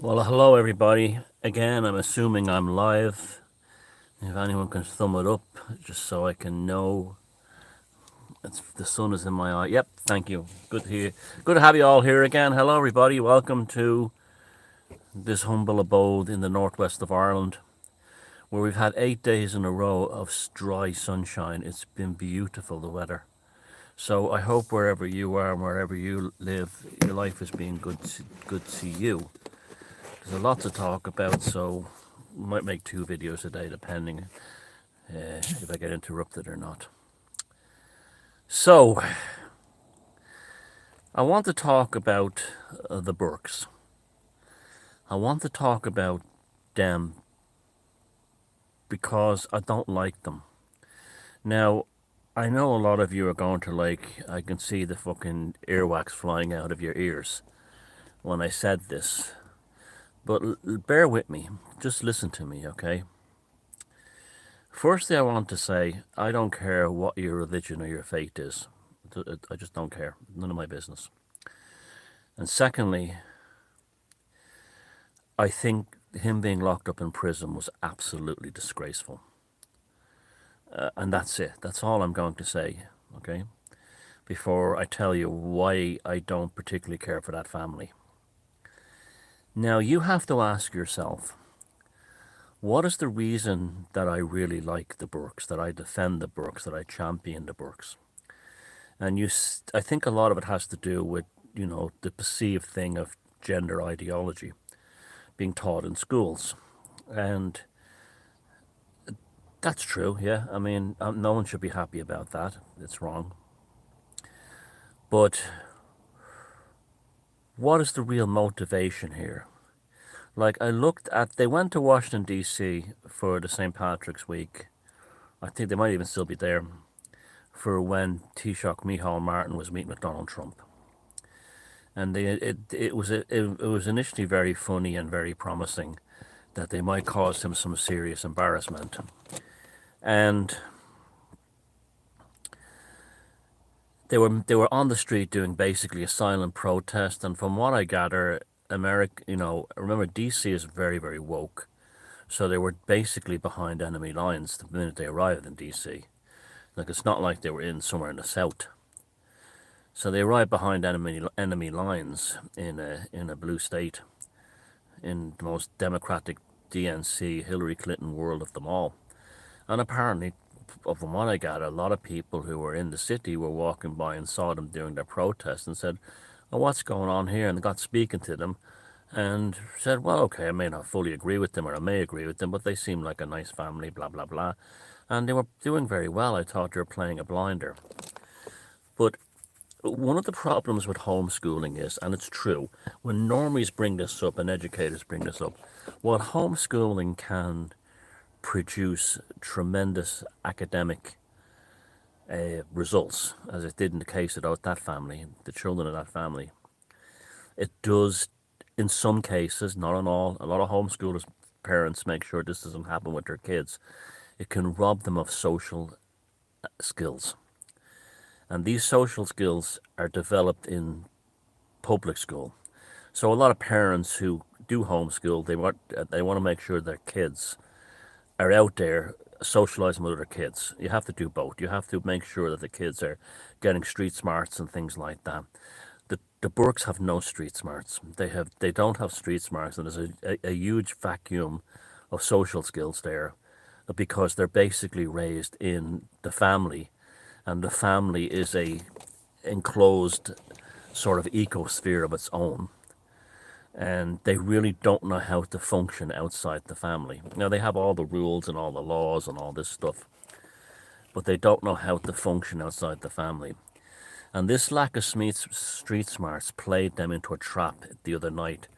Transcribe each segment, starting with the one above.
Well, hello everybody. Again, I'm assuming I'm live. If anyone can thumb it up, just so I can know the sun is in my eye. Yep, thank you. Good to hear. Good to have you all here again. Hello everybody. Welcome to this humble abode in the northwest of Ireland, where we've had 8 days in a row of dry sunshine. It's been beautiful, the weather. So I hope wherever you are and wherever you live, your life is being good to you. There's a lot to talk about, so might make 2 videos a day depending if I get interrupted or not. So I want to talk about the Burkes. I want to talk about them because I don't like them. Now, I know a lot of you are going to I can see the fucking earwax flying out of your ears when I said this. But bear with me. Just listen to me, okay? Firstly, I want to say I don't care what your religion or your faith is. I just don't care. None of my business. And secondly, I think him being locked up in prison was absolutely disgraceful. And that's it. That's all I'm going to say, okay? Before I tell you why I don't particularly care for that family. Now, you have to ask yourself, what is the reason that I really like the Burkes, that I defend the Burkes, that I champion the Burkes? And I think a lot of it has to do with, the perceived thing of gender ideology being taught in schools. And that's true, yeah. I mean, no one should be happy about that. It's wrong. But what is the real motivation here? They went to Washington, D.C. for the St. Patrick's Week. I think they might even still be there for when Taoiseach Micheál Martin was meeting with Donald Trump. And it was initially very funny and very promising that they might cause him some serious embarrassment. And they were on the street doing basically a silent protest. And from what I gather, remember DC is very, very woke. So they were basically behind enemy lines the minute they arrived in DC. Like, it's not like they were in somewhere in the south. So they arrived behind enemy lines in a blue state, in the most democratic DNC Hillary Clinton world of them all. And apparently, from what I gather, a lot of people who were in the city were walking by and saw them doing their protest and said, "Oh, what's going on here?" And they got speaking to them and said, "Well, okay, I may not fully agree with them, or I may agree with them, but they seem like a nice family, blah, blah, blah." And they were doing very well. I thought they were playing a blinder. But one of the problems with homeschooling is, and it's true, when normies bring this up and educators bring this up, while homeschooling can produce tremendous academic results, as it did in the case of that family, the children of that family, it does, in some cases, not in all, a lot of homeschoolers, parents make sure this doesn't happen with their kids. It can rob them of social skills. And these social skills are developed in public school. So a lot of parents who do homeschool, they want to make sure their kids are out there socializing with other kids. You have to do both. You have to make sure that the kids are getting street smarts and things like that. The Burkes have no street smarts. They don't have street smarts, and there's a huge vacuum of social skills there, because they're basically raised in the family, and the family is a enclosed sort of ecosphere of its own, and they really don't know how to function outside the family. Now, they have all the rules and all the laws and all this stuff, but they don't know how to function outside the family. And this lack of street smarts played them into a trap the other night,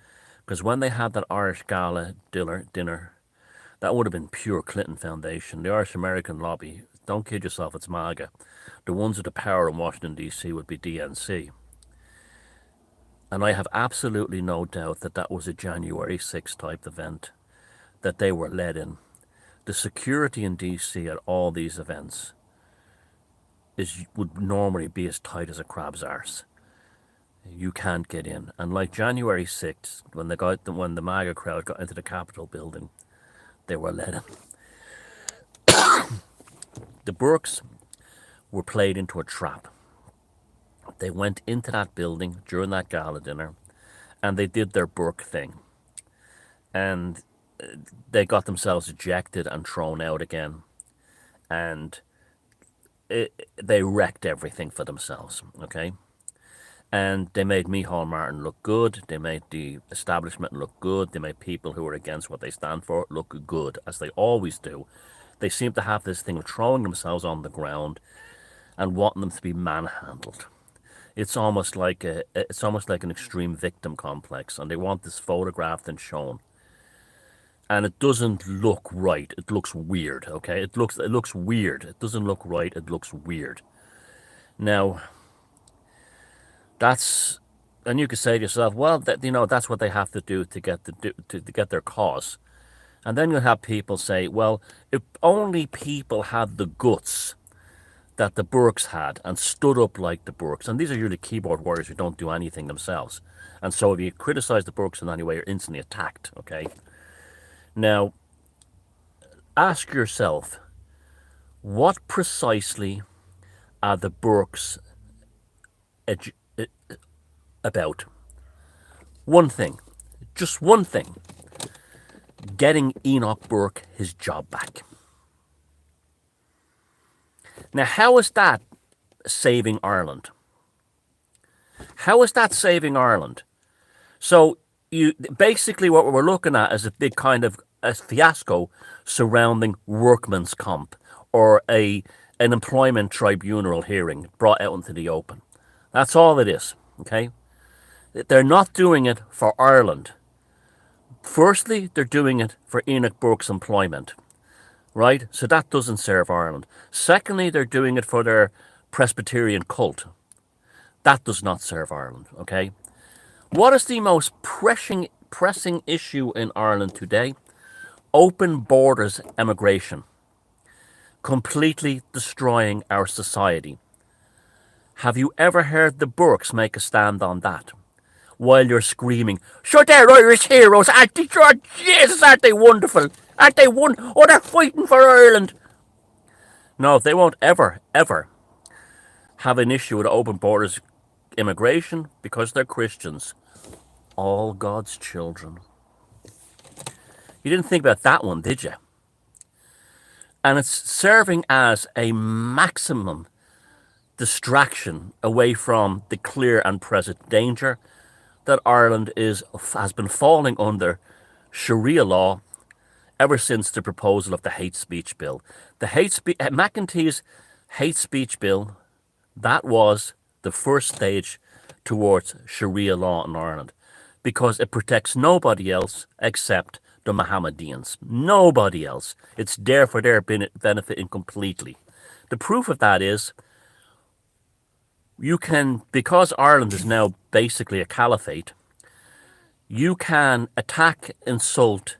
because when they had that Irish gala dinner, that would have been pure Clinton Foundation. The Irish American lobby, don't kid yourself, it's MAGA. The ones with the power in Washington, D.C. would be DNC. And I have absolutely no doubt that that was a January 6th type event that they were led in. The security in DC at all these events would normally be as tight as a crab's arse. you can't get in. And like January 6th, when the MAGA crowd got into the Capitol building, they were let in. The Burkes were played into a trap. They went into that building during that gala dinner, and they did their Burke thing. And they got themselves ejected and thrown out again. And they wrecked everything for themselves, okay? And they made Micheál Martin look good. They made the establishment look good. They made people who are against what they stand for look good, as they always do. They seem to have this thing of throwing themselves on the ground and wanting them to be manhandled. It's almost like an extreme victim complex, and they want this photographed and shown. And it doesn't look right. It looks weird. Okay, it looks weird. It doesn't look right. It looks weird. Now, that's and you could say to yourself, well, that's what they have to do to get their cause. And then you'll have people say, well, if only people had the guts that the Burkes had and stood up like the Burkes. And these are usually keyboard warriors who don't do anything themselves. And so if you criticize the Burkes in any way, you're instantly attacked, okay? Now, ask yourself, what precisely are the Burkes about? One thing, just one thing: getting Enoch Burke his job back. Now, how is that saving Ireland? How is that saving Ireland? So, you basically what we're looking at is a big kind of a fiasco surrounding workman's comp, or an employment tribunal hearing brought out into the open. That's all it is, okay? They're not doing it for Ireland. Firstly, they're doing it for Enoch Burke's employment, right? So that doesn't serve Ireland. Secondly, they're doing it for their Presbyterian cult. That does not serve Ireland, okay? What is the most pressing issue in Ireland today? Open borders emigration, completely destroying our society. Have you ever heard the Burkes make a stand on that? While you're screaming, sure, they're Irish heroes, aren't they? Sure, Jesus, aren't they wonderful? Aren't they Oh, they're fighting for Ireland. No, they won't ever have an issue with open borders immigration because they're Christians. All God's children. You didn't think about that one, did you? And it's serving as a maximum distraction away from the clear and present danger that Ireland has been falling under Sharia law ever since the proposal of the hate speech bill. McEntee's hate speech bill, that was the first stage towards Sharia law in Ireland, because it protects nobody else except the Mohammedans. Nobody else. It's there for their benefit completely. The proof of that is because Ireland is now basically a caliphate, you can attack, insult,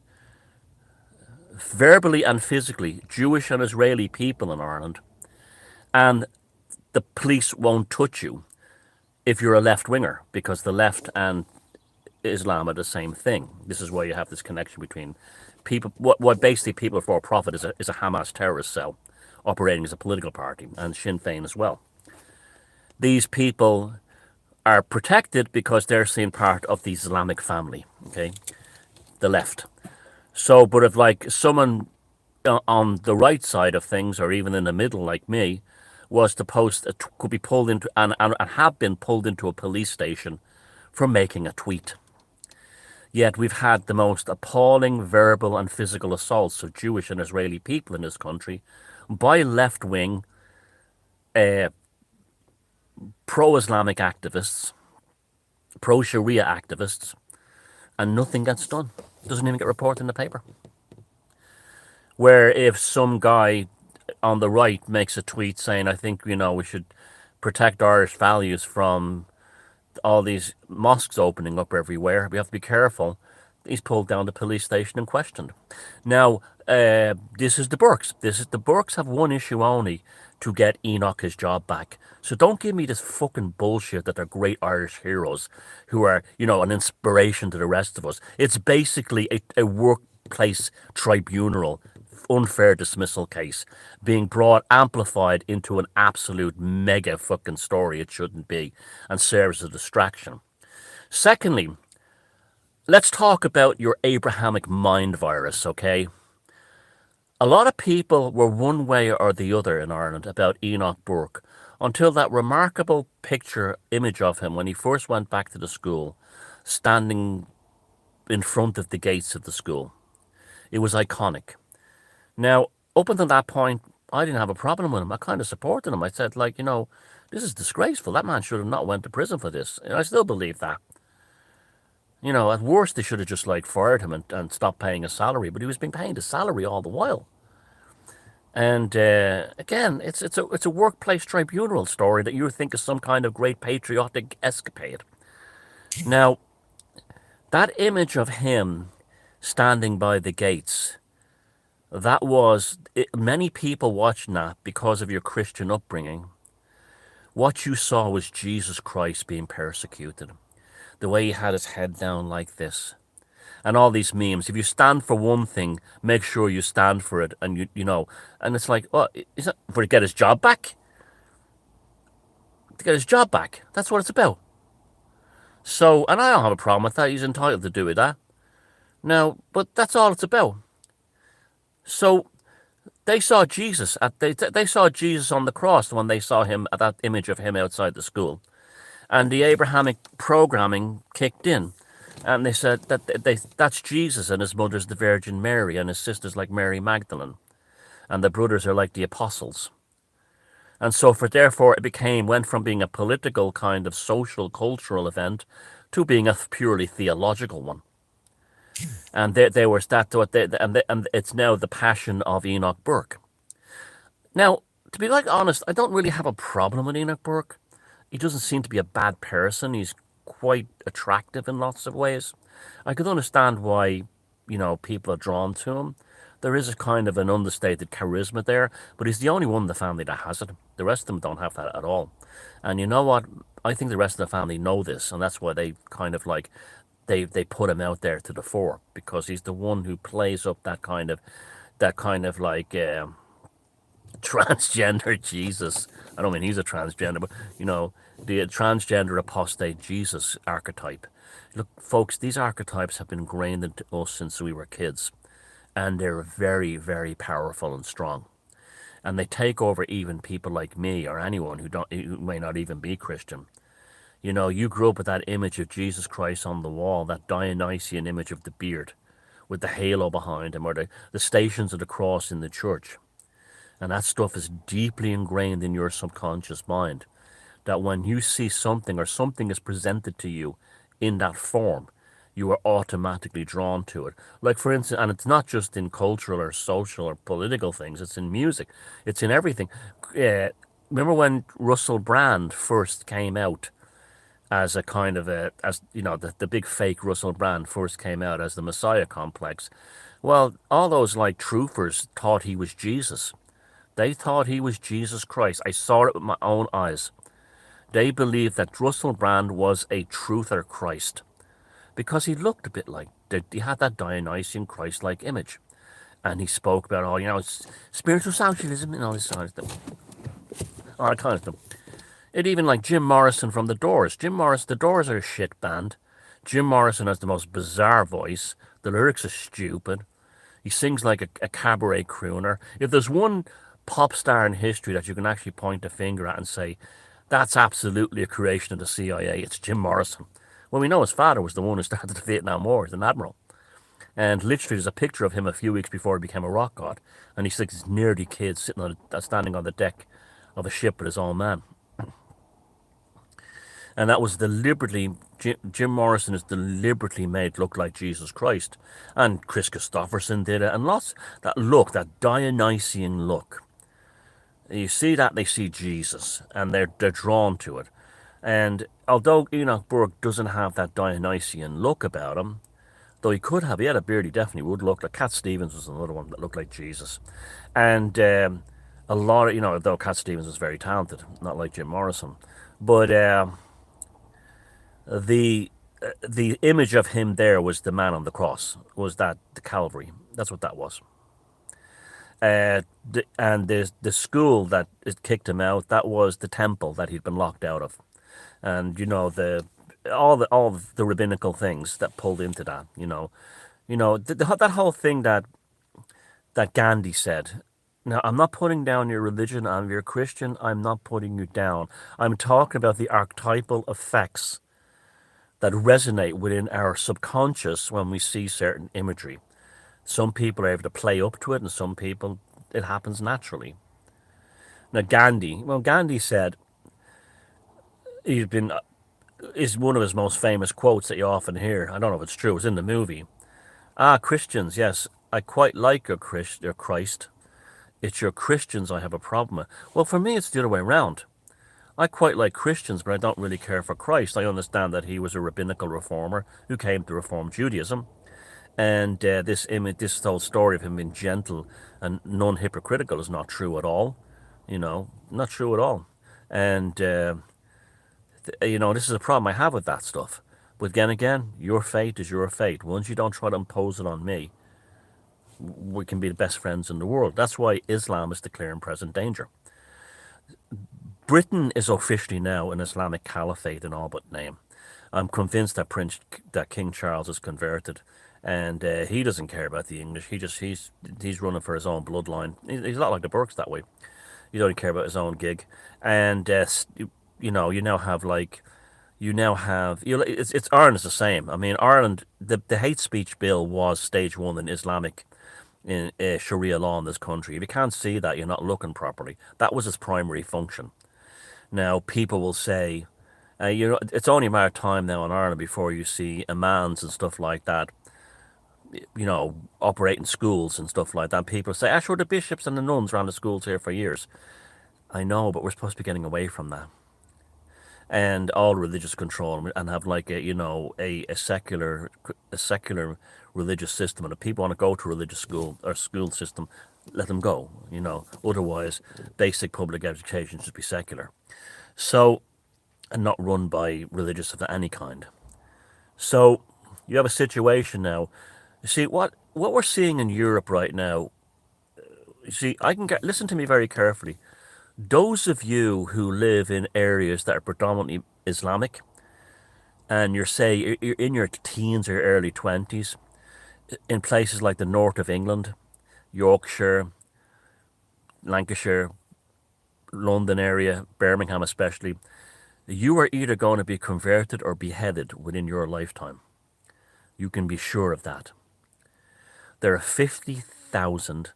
verbally and physically, Jewish and Israeli people in Ireland, and the police won't touch you if you're a left-winger, because the left and Islam are the same thing. This is why you have this connection between people. What basically People for Profit is a Hamas terrorist cell operating as a political party, and Sinn Féin as well. These people are protected because they're seen part of the Islamic family, okay, the left. So, but if like someone on the right side of things, or even in the middle like me, was to could be pulled into and have been pulled into a police station for making a tweet. Yet we've had the most appalling verbal and physical assaults of Jewish and Israeli people in this country by left-wing pro-Islamic activists, pro-Sharia activists, and nothing gets done. It doesn't even get reported in the paper. Where if some guy on the right makes a tweet saying, I think, we should protect Irish values from all these mosques opening up everywhere, we have to be careful He's pulled down to the police station and questioned. Now, this is the Burkes. The Burkes have one issue only to get Enoch his job back. So don't give me this fucking bullshit that they're great Irish heroes who are, an inspiration to the rest of us. It's basically a workplace tribunal unfair dismissal case being brought amplified into an absolute mega fucking story it shouldn't be and serves as a distraction. Secondly, let's talk about your Abrahamic mind virus, okay? A lot of people were one way or the other in Ireland about Enoch Burke until that remarkable picture image of him when he first went back to the school, standing in front of the gates of the school. It was iconic. Now, up until that point, I didn't have a problem with him. I kind of supported him. I said, like, this is disgraceful. That man should have not went to prison for this. And I still believe that. At worst, they should have just like fired him and stopped paying his salary. But he was being paid his salary all the while. And again, it's a workplace tribunal story that you think is some kind of great patriotic escapade. Now, that image of him standing by the gates, that was many people watching that because of your Christian upbringing. What you saw was Jesus Christ being persecuted. The way he had his head down like this. And all these memes. If you stand for one thing, make sure you stand for it. And and it's like, well, is that for to get his job back? To get his job back. That's what it's about. So, and I don't have a problem with that. He's entitled to do that. Now, but that's all it's about. So they saw Jesus they saw Jesus on the cross when they saw him at that image of him outside the school. And the Abrahamic programming kicked in. And they said that's Jesus and his mother's the Virgin Mary and his sister's like Mary Magdalene. And the brothers are like the apostles. And so therefore it went from being a political kind of social cultural event to being a purely theological one. And there was that, and it's now the passion of Enoch Burke. Now, to be like honest, I don't really have a problem with Enoch Burke. He doesn't seem to be a bad person. He's quite attractive in lots of ways. I could understand why, people are drawn to him. There is a kind of an understated charisma there, but he's the only one in the family that has it. The rest of them don't have that at all. And you know what? I think the rest of the family know this, and that's why they kind of like they put him out there to the fore because he's the one who plays up that kind of like transgender Jesus. I don't mean he's a transgender, but the transgender apostate Jesus archetype. Look, folks, these archetypes have been ingrained into us since we were kids, and they're very, very powerful and strong. And they take over even people like me or anyone who may not even be Christian. You grew up with that image of Jesus Christ on the wall, that Dionysian image of the beard with the halo behind him, or the stations of the cross in the church. And that stuff is deeply ingrained in your subconscious mind. That when you see something or something is presented to you in that form, you are automatically drawn to it. Like, for instance, and it's not just in cultural or social or political things, it's in music, it's in everything. Remember when Russell Brand first came out as a kind of the big fake Russell Brand first came out as the Messiah complex? Well, all those like truthers thought he was Jesus. They thought he was Jesus Christ. I saw it with my own eyes. They believed that Russell Brand was a truther Christ because he looked a bit like, he had that Dionysian Christ-like image. And he spoke about, spiritual socialism and all this kind of stuff. All that kind of stuff. It even like Jim Morrison from The Doors. The Doors are a shit band. Jim Morrison has the most bizarre voice. The lyrics are stupid. He sings like a cabaret crooner. If there's one pop star in history that you can actually point a finger at and say, that's absolutely a creation of the CIA, it's Jim Morrison. Well, we know his father was the one who started the Vietnam War as an admiral. And literally there's a picture of him a few weeks before he became a rock god. And he's like this nerdy kid standing on the deck of a ship with his own man. And that was deliberately, Jim Morrison is deliberately made look like Jesus Christ. And Chris Christopherson did it. And that Dionysian look. You see that, they see Jesus, and they're drawn to it. And although Enoch Burke doesn't have that Dionysian look about him, Though he could have, he had a beard, he definitely would look like. Cat Stevens was another one that looked like Jesus. And a lot of, though Cat Stevens was very talented, not like Jim Morrison. But the the image of him there was the man on the cross, was that the Calvary. That's what that was. And the school that it kicked him out, that was the temple that he'd been locked out of. And the all the rabbinical things that pulled into that. That whole thing that Gandhi said. Now, I'm not putting down your religion. I'm your Christian. I'm not putting you down. I'm talking about the archetypal effects that resonate within our subconscious when we see certain imagery. Some people are able to play up to it, and some people it happens naturally. Now, Gandhi said he's been is one of his most famous quotes that you often hear. I don't know if it's true. It's in the movie. Ah, Christians, yes, I quite like your Christ. It's your Christians I have a problem with. Well, for me, it's the other way around. I quite like Christians, but I don't really care for Christ. I understand that he was a rabbinical reformer who came to reform Judaism, and this whole story of him being gentle and non-hypocritical is not true at all. Not true at all. And this is a problem I have with that stuff. But again, your fate is your fate. Once you don't try to impose it on me, we can be the best friends in the world. That's why Islam is the clear and present danger. Britain is officially now an Islamic caliphate in all but name. I'm convinced that King Charles is converted, and he doesn't care about the English. He's running for his own bloodline. He's a lot like the Burkes that way. He don't care about his own gig, and it's Ireland is the same. I mean, Ireland, the hate speech bill was stage one in Islamic in Sharia law in this country. If you can't see that, you're not looking properly. That was its primary function. Now, people will say, it's only a matter of time now in Ireland before you see imams and stuff like that, operating schools and stuff like that. People say, sure, the bishops and the nuns ran the schools here for years. I know, but we're supposed to be getting away from that. And all religious control, and have like a secular religious system. And if people want to go to a religious school or school system, let them go. Otherwise, basic public education should be secular. So, and not run by religious of any kind. So, you have a situation now. You see what we're seeing in Europe right now. You see, listen to me very carefully. Those of you who live in areas that are predominantly Islamic, and you're in your teens or early 20s, in places like the north of England, Yorkshire, Lancashire, London area, Birmingham especially, you are either going to be converted or beheaded within your lifetime. You can be sure of that. There are 50,000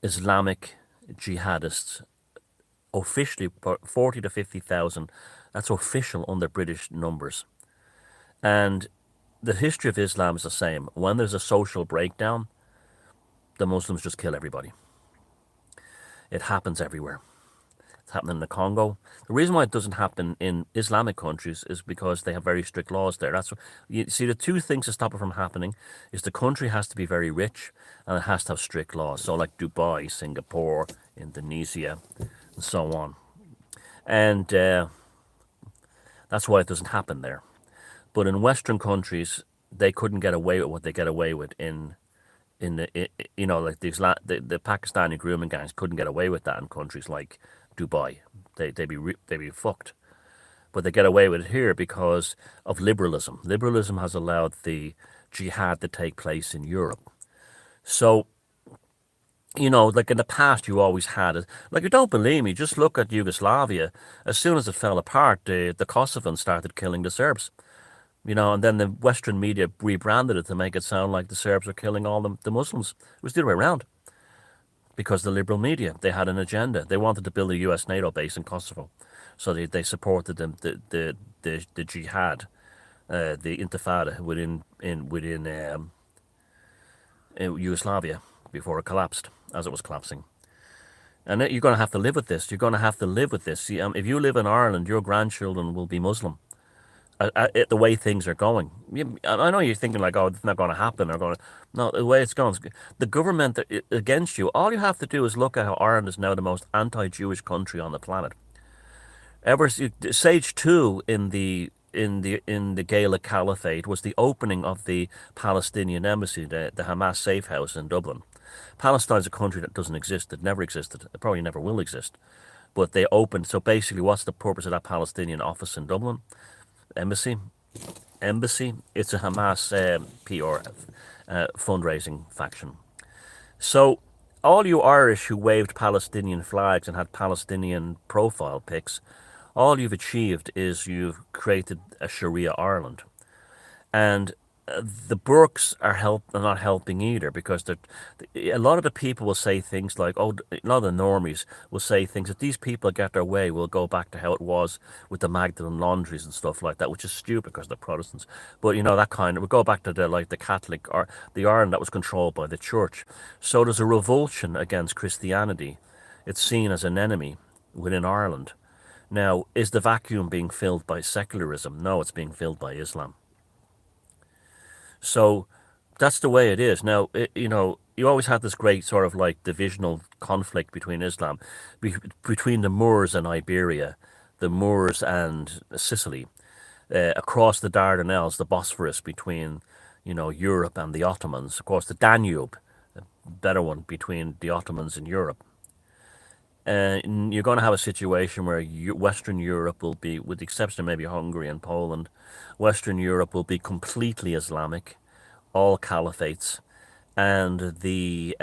Islamic jihadists, officially 40 to 50,000. That's official under British numbers. And the history of Islam is the same. When there's a social breakdown, the Muslims just kill everybody. It happens everywhere. It's happening in the Congo. The reason why it doesn't happen in Islamic countries is because they have very strict laws there. You see, the two things to stop it from happening is the country has to be very rich and it has to have strict laws. So like Dubai, Singapore, Indonesia, and so on. And that's why it doesn't happen there. But in Western countries, they couldn't get away with what they get away with like the Pakistani grooming gangs couldn't get away with that in countries like Dubai. They'd be fucked. But they get away with it here because of liberalism. Liberalism has allowed the jihad to take place in Europe. So, like in the past, you always had it. Like, you don't believe me, just look at Yugoslavia. As soon as it fell apart, the Kosovans started killing the Serbs. And then the Western media rebranded it to make it sound like the Serbs were killing all the Muslims. It was the other way around. Because the liberal media, they had an agenda. They wanted to build a U.S. NATO base in Kosovo. So they supported the jihad, the intifada within Yugoslavia before it collapsed, as it was collapsing. And you're going to have to live with this. You're going to have to live with this. See, if you live in Ireland, your grandchildren will be Muslim. the way things are going. I know you're thinking like, oh, it's not going to happen. Or going to, no, the way it's going, the government against you. All you have to do is look at how Ireland is now the most anti-Jewish country on the planet. Ever stage two in the Gala Caliphate was the opening of the Palestinian embassy, the Hamas safe house in Dublin. Palestine's a country that doesn't exist. It never existed. It probably never will exist. But they opened. So basically, what's the purpose of that Palestinian office in Dublin? Embassy. It's a Hamas PR fundraising faction. So all you Irish who waved Palestinian flags and had Palestinian profile pics, all you've achieved is you've created a Sharia Ireland. And the Burkes are not helping either, because a lot of the people will say things like, oh, a lot of the normies will say things, if these people get their way, we'll go back to how it was with the Magdalen laundries and stuff like that, which is stupid because they're Protestants. But that kind of, we go back to the Catholic, or the Ireland that was controlled by the church. So there's a revulsion against Christianity. It's seen as an enemy within Ireland. Now, is the vacuum being filled by secularism? No, it's being filled by Islam. So that's the way it is. Now, you always had this great sort of like divisional conflict between Islam, between the Moors and Iberia, the Moors and Sicily, across the Dardanelles, the Bosphorus between, Europe and the Ottomans. Of course, the Danube, a better one, between the Ottomans and Europe. And you're going to have a situation where Western Europe will be, with the exception of maybe Hungary and Poland, Western Europe will be completely Islamic, all caliphates, and the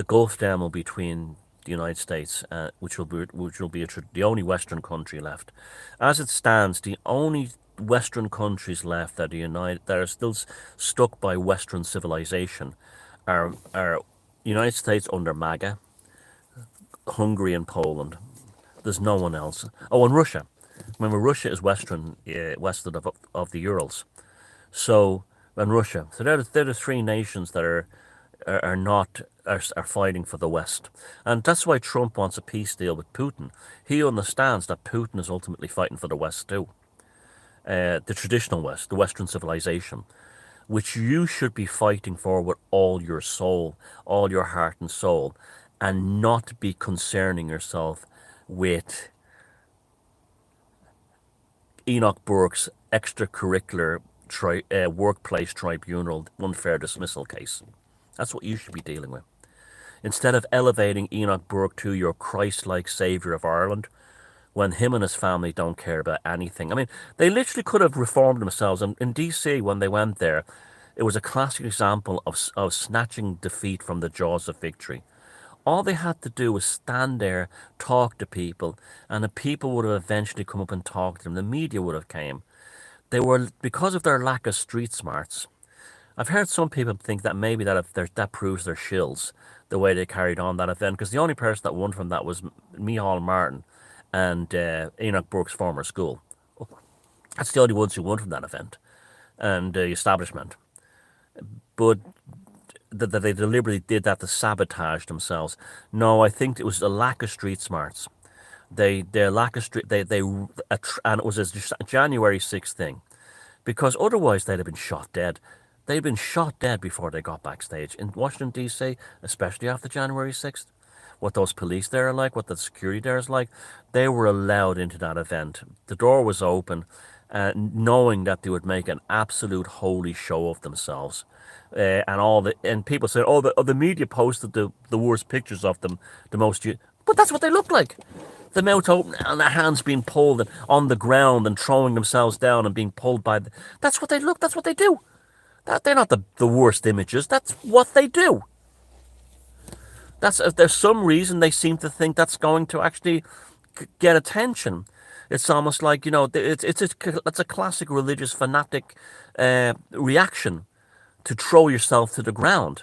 Gulf Dam between the United States, which will be the only Western country left. As it stands, the only Western countries left that are still stuck by Western civilization are United States under MAGA, Hungary and Poland. There's no one else. Oh, and Russia. Remember, Russia is western, west of the Urals. So, and Russia. So they're the three nations that are fighting for the West. And that's why Trump wants a peace deal with Putin. He understands that Putin is ultimately fighting for the West too. The traditional West, the Western civilization, which you should be fighting for with all your soul, all your heart and soul, and not be concerning yourself with Enoch Burke's extracurricular workplace tribunal unfair dismissal case. That's what you should be dealing with. Instead of elevating Enoch Burke to your Christ-like saviour of Ireland, when him and his family don't care about anything. I mean, they literally could have reformed themselves. And in DC, when they went there, it was a classic example of snatching defeat from the jaws of victory. All they had to do was stand there, talk to people, and the people would have eventually come up and talked to them. The media would have came. They were, because of their lack of street smarts. I've heard some people think that maybe that proves they're shills, the way they carried on that event, because the only person that won from that was Micheál Martin and Enoch Burke's former school. That's the only ones who won from that event, and the establishment. But that they deliberately did that to sabotage themselves. No, I think it was a lack of street smarts. Their lack of street, and it was a January 6th thing, because otherwise they'd have been shot dead. They'd been shot dead before they got backstage in Washington D.C., especially after January 6th. What those police there are like, what the security there is like, they were allowed into that event. The door was open, knowing that they would make an absolute holy show of themselves. And people said, the media posted the worst pictures of them, but that's what they look like. The mouth open and their hands being pulled and on the ground and throwing themselves down and being pulled by that's what they look, that's what they do. They're not the worst images, that's what they do. There's some reason they seem to think that's going to actually get attention. It's almost like, it's a classic religious fanatic reaction to throw yourself to the ground.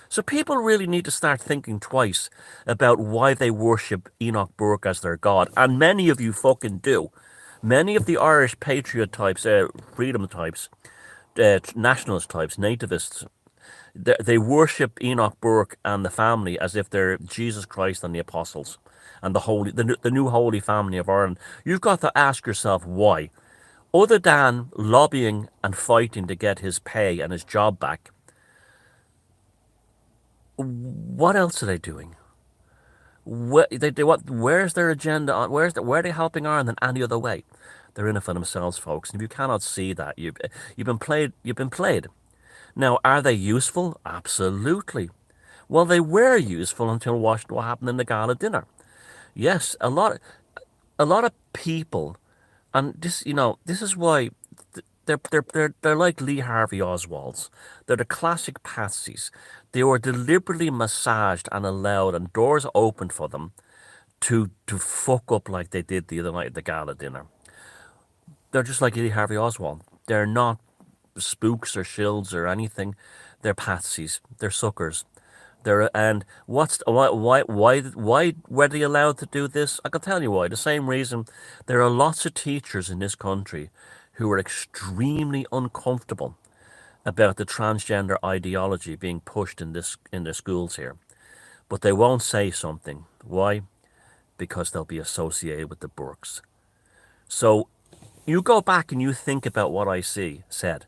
So people really need to start thinking twice about why they worship Enoch Burke as their god. And many of you fucking do. Many of the Irish patriot types, freedom types, nationalist types, nativists, they worship Enoch Burke and the family as if they're Jesus Christ and the apostles. and the new Holy Family of Ireland, you've got to ask yourself why. Other than lobbying and fighting to get his pay and his job back, what else are they doing? Where's their agenda on? Where are they helping Ireland in any other way? They're in it for themselves, folks. And if you cannot see that, you've been played. You've been played. Now, are they useful? Absolutely. Well, they were useful until what happened in the gala dinner. Yes, a lot of people, and this is why they're like Lee Harvey Oswald's. They're the classic patsies. They were deliberately massaged and allowed, and doors opened for them to fuck up like they did the other night at the gala dinner. They're just like Lee Harvey Oswald. They're not spooks or shills or anything. They're patsies. They're suckers. And why were they allowed to do this? I can tell you why. The same reason there are lots of teachers in this country who are extremely uncomfortable about the transgender ideology being pushed in their schools here, but they won't say something. Why? Because they'll be associated with the Burkes. So you go back and you think about what said,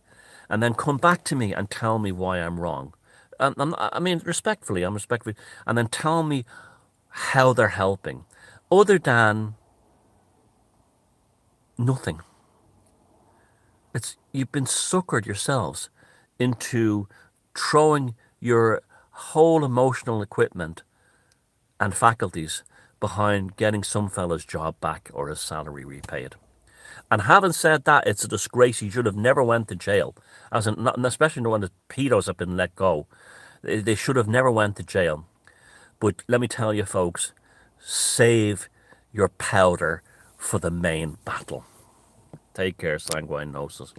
and then come back to me and tell me why I'm wrong. I mean, respectfully, and then tell me how they're helping, other than nothing. You've been suckered yourselves into throwing your whole emotional equipment and faculties behind getting some fella's job back or his salary repaid. And having said that, it's a disgrace. He should have never went to jail, especially when the pedos have been let go. They should have never went to jail. But let me tell you, folks, save your powder for the main battle. Take care, sanguine gnosis.